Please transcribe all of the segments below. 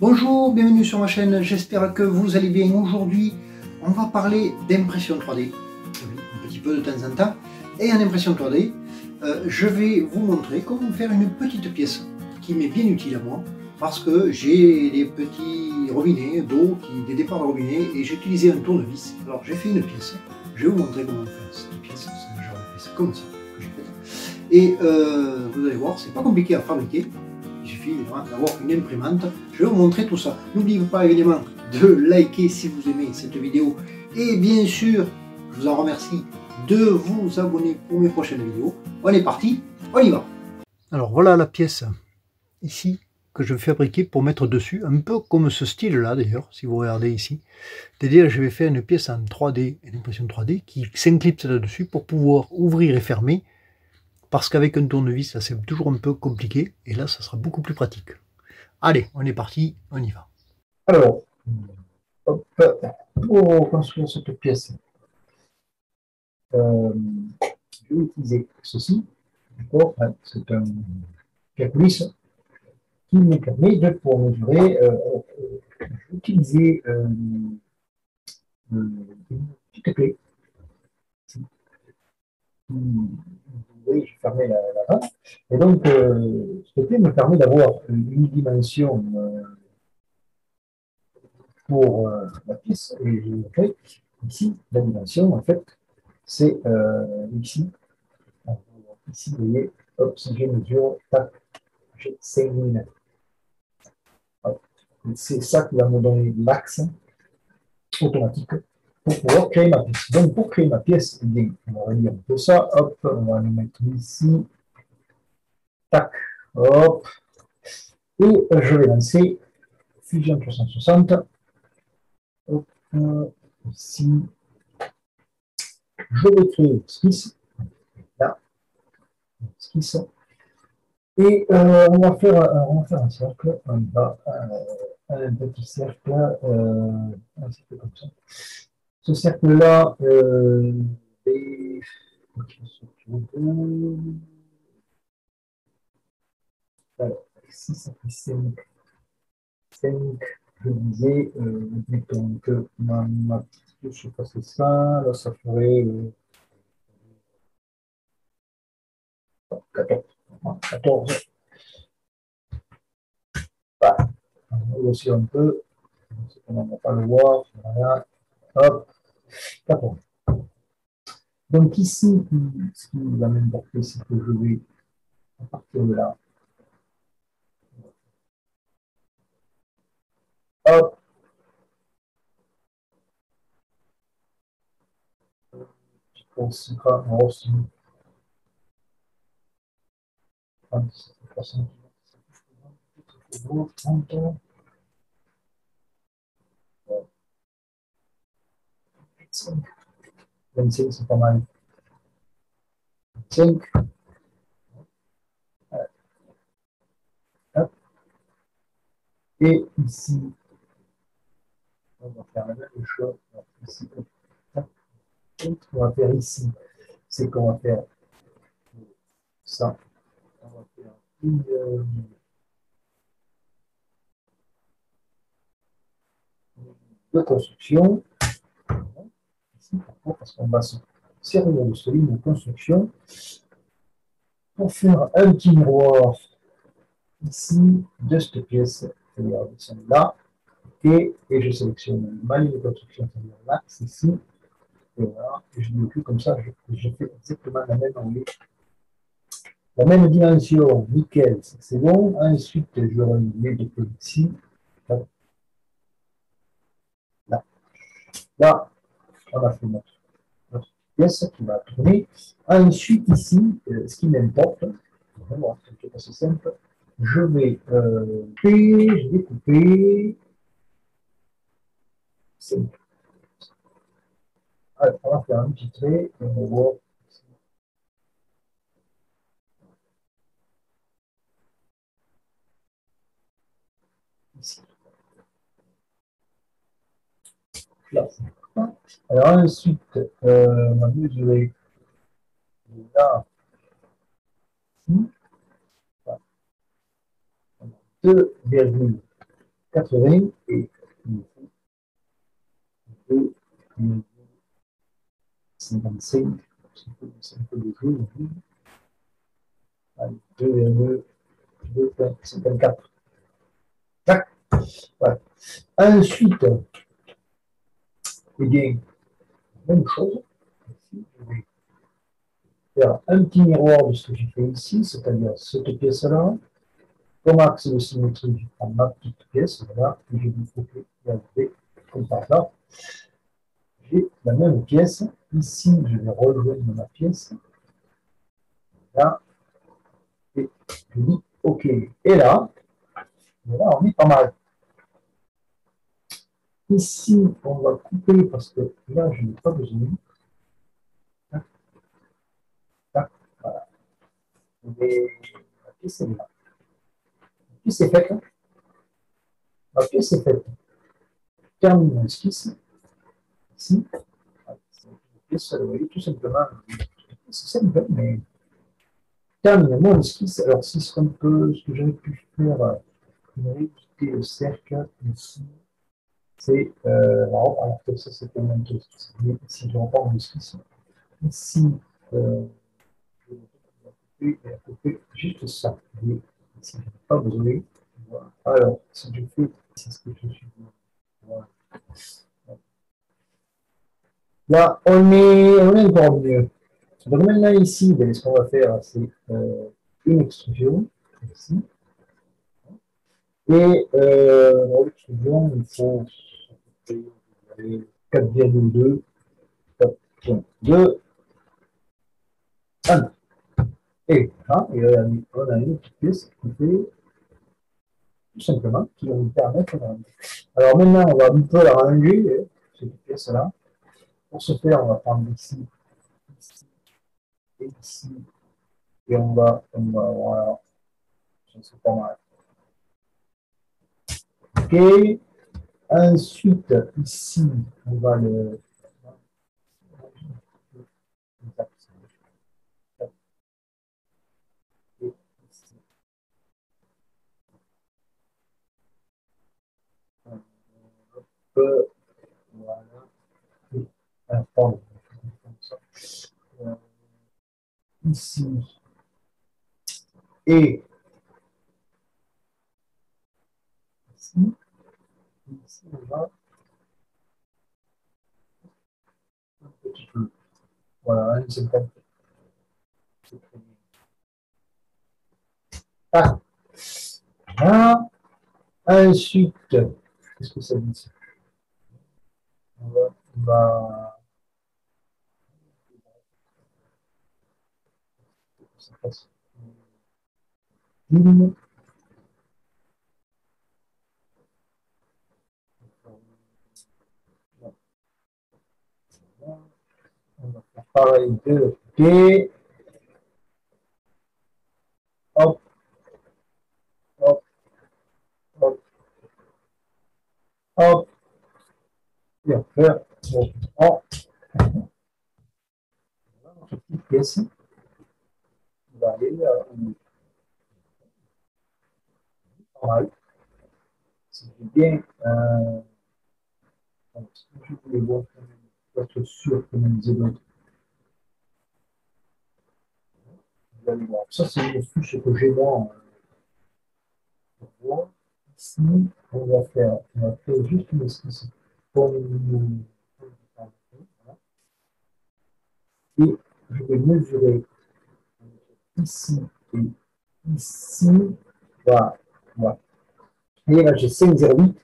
Bonjour, bienvenue sur ma chaîne, j'espère que vous allez bien. Aujourd'hui, on va parler d'impression 3D, oui, un petit peu de temps en temps. Et en impression 3D, je vais vous montrer comment faire une petite pièce qui m'est bien utile à moi, parce que j'ai des petits robinets d'eau, des départs de robinet, et j'ai utilisé un tournevis. Alors j'ai fait une pièce, je vais vous montrer comment faire cette pièce, c'est un genre de pièce comme ça que j'ai faite. Et vous allez voir, c'est pas compliqué à fabriquer. Il suffit d'avoir une imprimante. Je vais vous montrer tout ça. N'oubliez pas évidemment de liker si vous aimez cette vidéo. Et bien sûr, je vous en remercie de vous abonner pour mes prochaines vidéos. On est parti, on y va. Alors voilà la pièce ici que je vais fabriquer pour mettre dessus, un peu comme ce style là d'ailleurs, si vous regardez ici. C'est-à-dire je vais faire une pièce en 3D, une impression 3D qui s'inclipse là-dessus pour pouvoir ouvrir et fermer. Parce qu'avec un tournevis, ça c'est toujours un peu compliqué, et là, ça sera beaucoup plus pratique. Allez, on est parti, on y va. Alors, hop, pour construire cette pièce, je vais utiliser ceci. C'est un calculus qui me permet de pouvoir mesurer. Je vais utiliser une petite clé. Oui, je fermais la vanne. Et donc, cette clé me permet d'avoir une dimension pour la pièce. Et je fais ici la dimension, en fait, c'est ici. Ici, vous voyez, hop, si je mesure, tac, j'ai 5 mm. C'est ça qui va me donner l'axe automatique pour pouvoir créer ma pièce. Donc, pour créer ma pièce, eh bien, on va réduire un peu ça. Hop, on va le mettre ici. Tac, hop. Et je vais lancer Fusion 360. Hop, ici. Je vais créer Skis. Là, Skis. Et on va faire un cercle. On va un petit cercle. Un cercle comme ça. Ce cercle-là, alors, si ça fait 5, je disais, mettons que ma petite touche fasse ça, là ça ferait 14. 14. Voilà. On va aussi un peu, on ne va pas le voir, voilà, hop, 14. Donc ici, ce qui va m'importer, c'est que je vais, à partir de là, hop, on sera aussi 30. 25, c'est pas mal. 5. Et ici, on va faire la même chose. Ici, ce qu'on va faire ici, c'est qu'on va faire ça. On va faire de construction. Ici, pourquoi? Parce qu'on va se servir de ce ligne de construction pour faire un petit miroir ici de cette pièce, c'est-à-dire de celle-là. Et je sélectionne ma ligne de construction, c'est-à-dire l'axe ici. Et voilà, et je m'occupe comme ça, je fais exactement la même dimension, nickel, c'est bon. Ensuite, je remets les deux ici. Là. Là, on a fait notre pièce qui va tourner. Ensuite, ici, ce qui m'importe, vraiment, c'est assez simple, je vais couper. Simple. Alors, on va faire un petit trait, et on va voir. Ici. Là. Alors ensuite, on va mesurer là, ici, 2,5. 80 et 55, c'est un peu de jeu, 2,54. Voilà. Ensuite, eh bien, même chose. Ici, je vais faire un petit miroir de ce que j'ai fait ici, c'est-à-dire cette pièce-là. Comme axe de symétrie, je prends ma petite pièce, voilà, et je dis OK, regardez, comme par là. J'ai la même pièce. Ici, je vais rejoindre ma pièce. Là, et je dis OK. Et là, on est pas mal. Ici, on va couper parce que là, je n'ai pas besoin. Tac, tac, voilà. Et la pièce est là. La pièce est faite. La pièce est faite. Je termine mon esquisse. Ici. La pièce, vous voyez, tout simplement. C'est simple, mais termine mon esquisse. Alors, si c'est un peu ce que j'aurais pu faire, rééditer le cercle ici. C'est alors que ça c'est tellement intéressant. Si je reprends mon esquisse, ici, je vais couper juste ça. Et ici, je n'ai pas besoin. Voilà. Alors, si je fais, c'est ce que je suis. Voilà. Là, on est encore mieux. Donc maintenant ici, ben, ce qu'on va faire, c'est une extrusion ici. Et dans l'extrusion, il faut 4,2, 4,2, 1. Et, hein, et on a une petite pièce qui fait tout simplement, qui va nous permettre de ranger. Alors maintenant, on va un peu la ranger, cette pièce-là. Pour ce faire, on va prendre ici, ici et ici. Et voilà, c'est pas mal. Ok. Ensuite, ici, on va le. Voilà. Pardon. Ici. Et ici. Ici, on va un petit peu. Voilà, une seconde. Ah, là. Ensuite, qu'est-ce que ça dit? On va ça passe. On va faire pareil de T. Hop, hop, hop, hop. Et on fait bon, notre petite pièce. On va aller pareil. Si j'ai bien. Je voulais voir pour être sûr que nous avons. Vous allez voir. Ça, c'est une fiche que j'ai moi. Ici, on va faire juste une esquisse pour nous. Et je vais mesurer ici et ici. Voilà. Voilà. Et là, j'ai 5,08.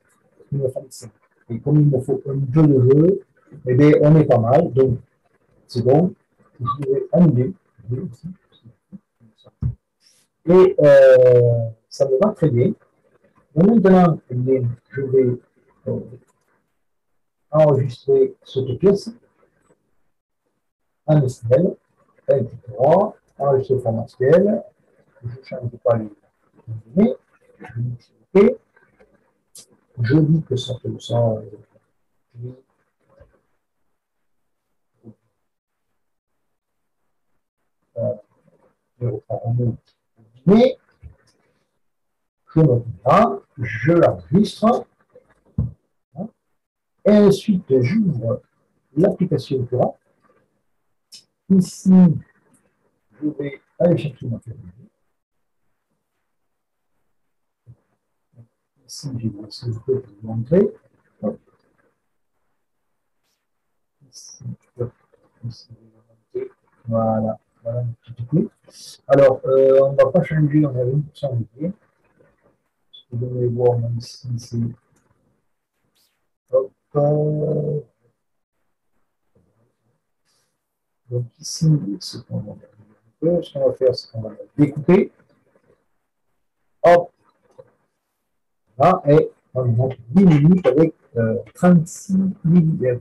Il me fallait 5. Et comme il me faut un peu de jeu, eh bien, on est pas mal. Donc, c'est bon. Je vais annuler. Et ça me va très bien. Donc maintenant, eh bien, je vais euh, enregistrer cette pièce en STL, MP3, enregistrer format STL. Je ne change pas les données. Je dis OK. Je dis que ça fait ça. Mais je me prends, je l'enregistre, hein, et ensuite j'ouvre l'application Cura. Ici, je vais aller chercher ma feuille. Ici, j'ai mon CV pour vous montrer. Hop. Ici, hop. Ici, voilà, voilà un petit peu. Alors, on ne va pas changer, on a 20% de gain. Vous devez voir même ici, c'est hop. Donc ici, ce qu'on va faire, c'est qu'on va découper. Hop, là, et on va 10 minutes avec 36 mm,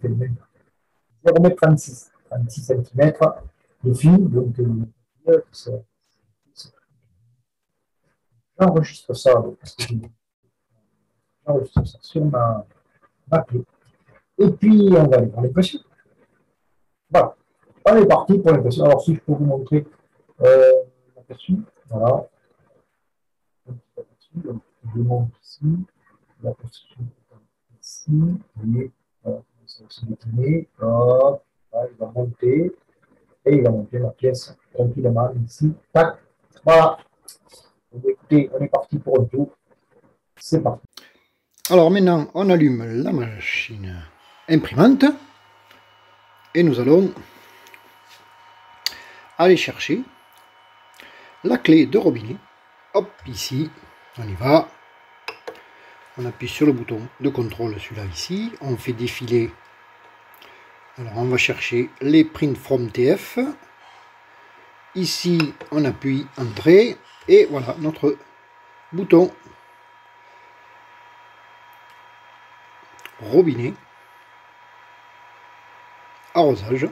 0,36 cm de fil. Donc, j'enregistre ça, j'enregistre ça sur ma clé. Et puis, on va aller pour l'impression. Voilà, on est parti pour l'impression. Alors, si je peux vous montrer l'aperçu, voilà. Donc, je monte ici, l'aperçu ici, vous voyez, voilà, ça va se décliner, hop, là, il va monter, et il va monter la pièce tranquillement ici, tac, voilà. Donc, écoutez, on est parti pour un tour, c'est parti. Alors maintenant, on allume la machine imprimante et nous allons aller chercher la clé de robinet. Hop, ici, on y va. On appuie sur le bouton de contrôle, celui-là ici. On fait défiler. Alors, on va chercher les print from TF. Ici, on appuie Entrée. Et voilà notre bouton robinet. Arrosage.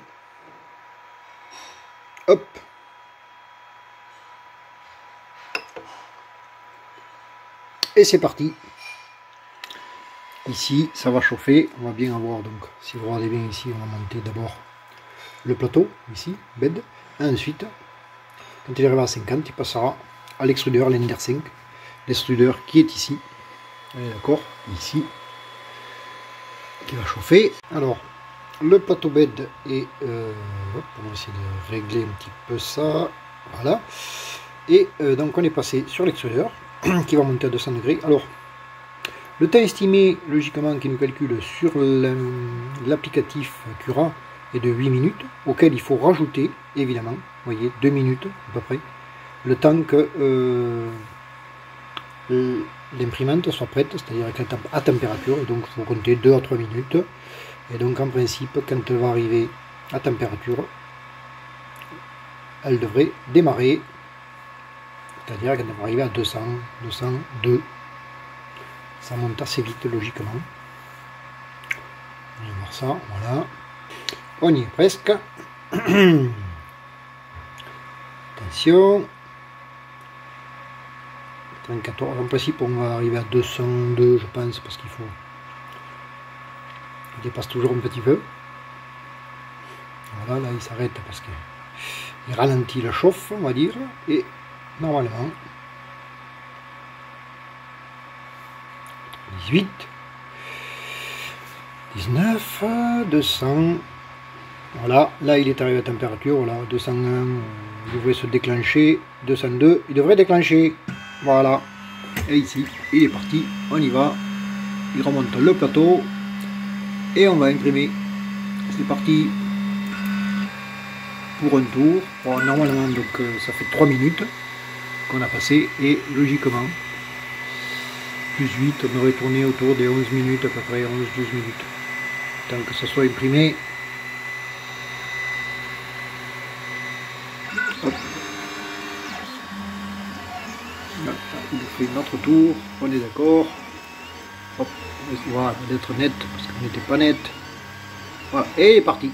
Hop. Et c'est parti. Ici, ça va chauffer. On va bien avoir, donc, si vous regardez bien ici, on va monter d'abord le plateau, ici, bed. Et ensuite, quand il arrivera à 50, il passera à l'extrudeur, l'Ender 5. L'extrudeur qui est ici. D'accord, ici. Qui va chauffer. Alors, le plateau bed est... on va essayer de régler un petit peu ça. Voilà. Et donc, on est passé sur l'extrudeur qui va monter à 200 degrés. Alors, le temps estimé, logiquement, qui nous calcule sur l'applicatif Cura est de 8 minutes, auquel il faut rajouter, évidemment, vous voyez, 2 minutes à peu près, le temps que l'imprimante soit prête, c'est-à-dire à température, et donc il faut compter 2 à 3 minutes, et donc en principe, quand elle va arriver à température, elle devrait démarrer, c'est-à-dire qu'elle va arriver à 200, 202, ça monte assez vite logiquement. On va voir ça, voilà. On y est presque. Attention. 34, en principe on va arriver à 202 je pense, parce qu'il faut... Il dépasse toujours un petit peu. Voilà, là il s'arrête parce qu'il ralentit la chauffe, on va dire. Et normalement... 18, 19, 200, voilà, là il est arrivé à température, voilà, 201, il devrait se déclencher, 202, il devrait déclencher, voilà, et ici, il est parti, on y va, il remonte le plateau, et on va imprimer, c'est parti, pour un tour, bon, normalement donc ça fait 3 minutes qu'on a passé, et logiquement, plus 8, on aurait tourné autour des 11 minutes à peu près, 11-12 minutes. Tant que ça soit imprimé. Hop. Là, il fait notre tour, on est d'accord. Hop, voilà, d'être net parce qu'on n'était pas net. Voilà, et il est parti.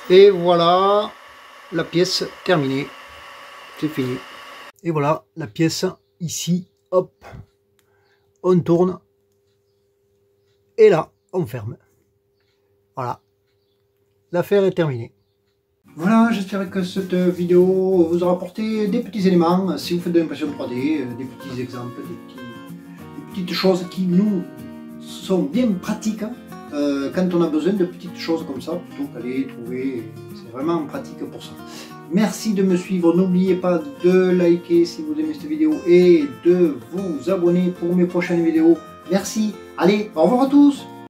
Et voilà, la pièce terminée. C'est fini. Et voilà, la pièce ici, hop, on tourne, et là, on ferme. Voilà, l'affaire est terminée. Voilà, j'espère que cette vidéo vous aura apporté des petits éléments. Si vous faites de l'impression 3D, des petits exemples, des petites choses qui nous sont bien pratiques quand on a besoin de petites choses comme ça, plutôt qu'aller trouver. C'est vraiment pratique pour ça. Merci de me suivre, n'oubliez pas de liker si vous aimez cette vidéo et de vous abonner pour mes prochaines vidéos. Merci, allez, au revoir à tous!